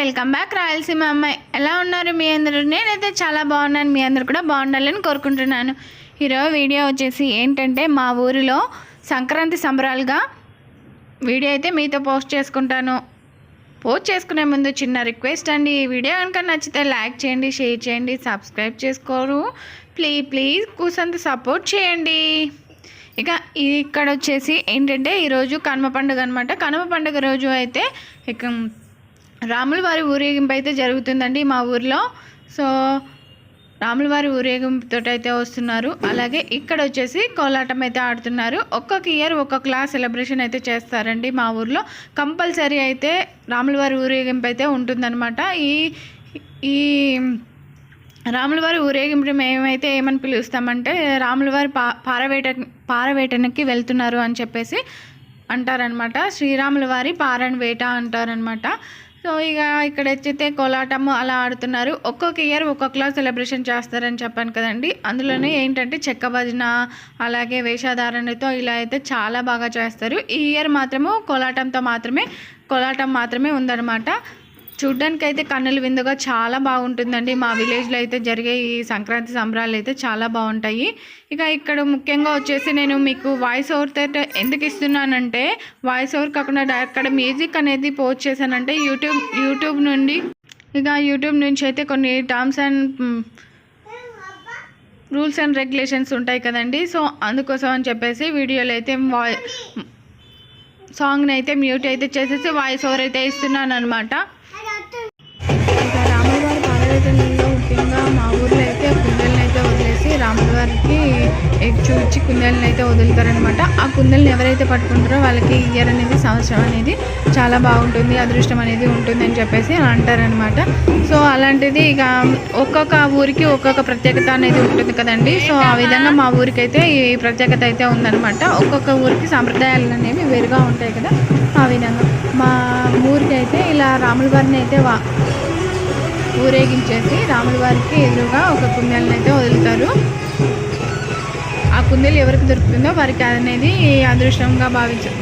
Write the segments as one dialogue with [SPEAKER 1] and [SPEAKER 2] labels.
[SPEAKER 1] Welcome back Rayalaseema అమ్మాయి. ఎలా ఉన్నారు మీ అందరూ? నేనైతే చాలా బాగున్నాను. మీ అందరు కూడా బాగుండాలని కోరుకుంటున్నాను. ఈరోజు వీడియో వచ్చేసి ఏంటంటే మా ఊరిలో సంక్రాంతి సంబరాలుగా వీడియో అయితే మీతో పోస్ట్ చేసుకుంటాను. పోస్ట్ చేసుకునే ముందు చిన్న రిక్వెస్ట్ అండి, ఈ వీడియో కనుక నచ్చితే లైక్ చేయండి, షేర్ చేయండి, సబ్స్క్రైబ్ చేసుకోరు ప్లీజ్ కూసంత సపోర్ట్ చేయండి. ఇక ఇక్కడ వచ్చేసి ఏంటంటే ఈరోజు కనుమ పండుగ అనమాట. కనుమ పండుగ రోజు అయితే ఇక రాముల వారి ఊరేగింపు అయితే జరుగుతుందండి మా ఊరిలో. సో రాముల వారి ఊరేగింపుతో అయితే వస్తున్నారు. అలాగే ఇక్కడ వచ్చేసి కోలాటం అయితే ఆడుతున్నారు. ఒక్కొక్క ఇయర్ ఒక్కొక్కలా సెలబ్రేషన్ అయితే చేస్తారండి మా ఊరిలో. కంపల్సరీ అయితే రాముల వారి ఊరేగింపు అయితే ఉంటుందన్నమాట. ఈ రాముల వారి ఊరేగింపు మేమైతే ఏమని పిలుస్తామంటే రాముల వారి పారవేటనికి వెళ్తున్నారు అని చెప్పేసి అంటారనమాట. శ్రీరాముల వారి పారవేట అంటారనమాట. సో ఇక ఇక్కడ వచ్చైతే కోలాటము అలా ఆడుతున్నారు. ఒక్కొక్క ఇయర్ ఒక్కొక్కలా సెలబ్రేషన్ చేస్తారని చెప్పాను కదండి. అందులోనే ఏంటంటే చెక్క భజన అలాగే వేషధారణతో ఇలా అయితే చాలా బాగా చేస్తారు. ఈ ఇయర్ మాత్రము కోలాటం మాత్రమే ఉందన్నమాట. చూడ్డానికి అయితే కన్నుల విందుగా చాలా బాగుంటుందండి. మా విలేజ్లో అయితే జరిగే ఈ సంక్రాంతి సంబరాలు అయితే చాలా బాగుంటాయి. ఇక ఇక్కడ ముఖ్యంగా వచ్చేసి నేను మీకు వాయిస్ ఓవర్ అయితే ఎందుకు ఇస్తున్నానంటే, వాయిస్ ఓవర్ కాకుండా అక్కడ మ్యూజిక్ అనేది పోస్ట్ చేశానంటే యూట్యూబ్ నుంచి అయితే కొన్ని terms and rules and regulations ఉంటాయి కదండి. సో అందుకోసం అని చెప్పేసి వీడియోలో అయితే సాంగ్ని అయితే మ్యూట్ అయితే చేసేసి వాయిస్ ఓవర్ అయితే ఇస్తున్నాను అనమాట. రాముల వారి పారవేటలలో ముఖ్యంగా మా ఊర్లో అయితే కుందేలను అయితే వదిలేసి రాముల వారికి చూచి కుందేలను అయితే వదులుతారనమాట. ఆ కుందేలను ఎవరైతే పట్టుకుంటారో వాళ్ళకి ఇయర్ అనేది సంవత్సరం అనేది చాలా బాగుంటుంది, అదృష్టం అనేది ఉంటుంది అని చెప్పేసి అంటారనమాట. సో అలాంటిది ఇక ఒక్కొక్క ఊరికి ఒక్కొక్క ప్రత్యేకత అనేది ఉంటుంది కదండి. సో ఆ విధంగా మా ఊరికి అయితే ఈ ప్రత్యేకత అయితే ఉందన్నమాట. ఒక్కొక్క ఊరికి సాంప్రదాయాలు అనేవి వేరుగా ఉంటాయి కదా. ఆ విధంగా మా ఊరికి అయితే ఇలా రాముల వారిని అయితే ఊరేగించేసి రాముల వారికి ఎదురుగా ఒక కుందేలను అయితే వదులుతారు. ఆ కుందేలు ఎవరికి దొరుకుతుందో వారికి అనేది అదృష్టంగా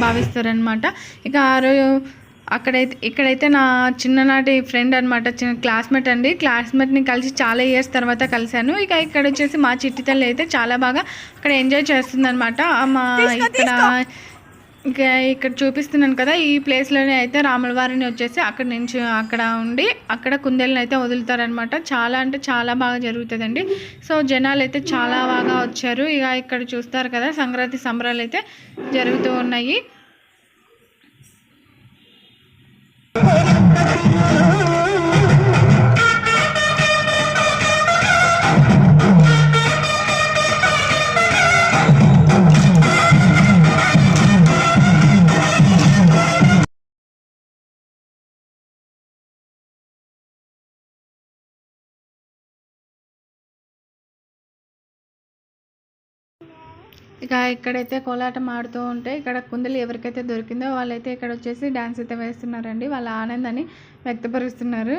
[SPEAKER 1] భావిస్తారనమాట. ఇక ఇక్కడైతే నా చిన్ననాటి ఫ్రెండ్ అనమాట, చిన్న క్లాస్మేట్ అండి. క్లాస్మేట్ని కలిసి చాలా ఇయర్స్ తర్వాత కలిశాను. ఇక ఇక్కడ వచ్చేసి మా చిట్టి తల్లి అయితే చాలా బాగా అక్కడ ఎంజాయ్ చేస్తుందనమాట. ఇక్కడ చూపిస్తున్నాను కదా, ఈ ప్లేస్లోనే అయితే రాముల వారిని వచ్చేసి అక్కడ ఉండి అక్కడ కుందేలను అయితే వదులుతారనమాట. చాలా అంటే చాలా బాగా జరుగుతుందండి. సో జనాలు అయితే చాలా బాగా వచ్చారు. ఇక ఇక్కడ చూస్తారు కదా, సంక్రాంతి సంబరాలు అయితే జరుగుతూ ఉన్నాయి. ఇక ఇక్కడైతే కోలాటం ఆడుతూ ఉంటే ఇక్కడ కుందేలు ఎవరికైతే దొరికిందో వాళ్ళైతే ఇక్కడ వచ్చేసి డ్యాన్స్ అయితే వేస్తున్నారండి. వాళ్ళ ఆనందాన్ని వ్యక్తపరుస్తున్నారు.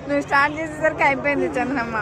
[SPEAKER 1] నువ్వు స్టార్ట్ చేసేసరికి అయిపోయింది చందనమ్మ.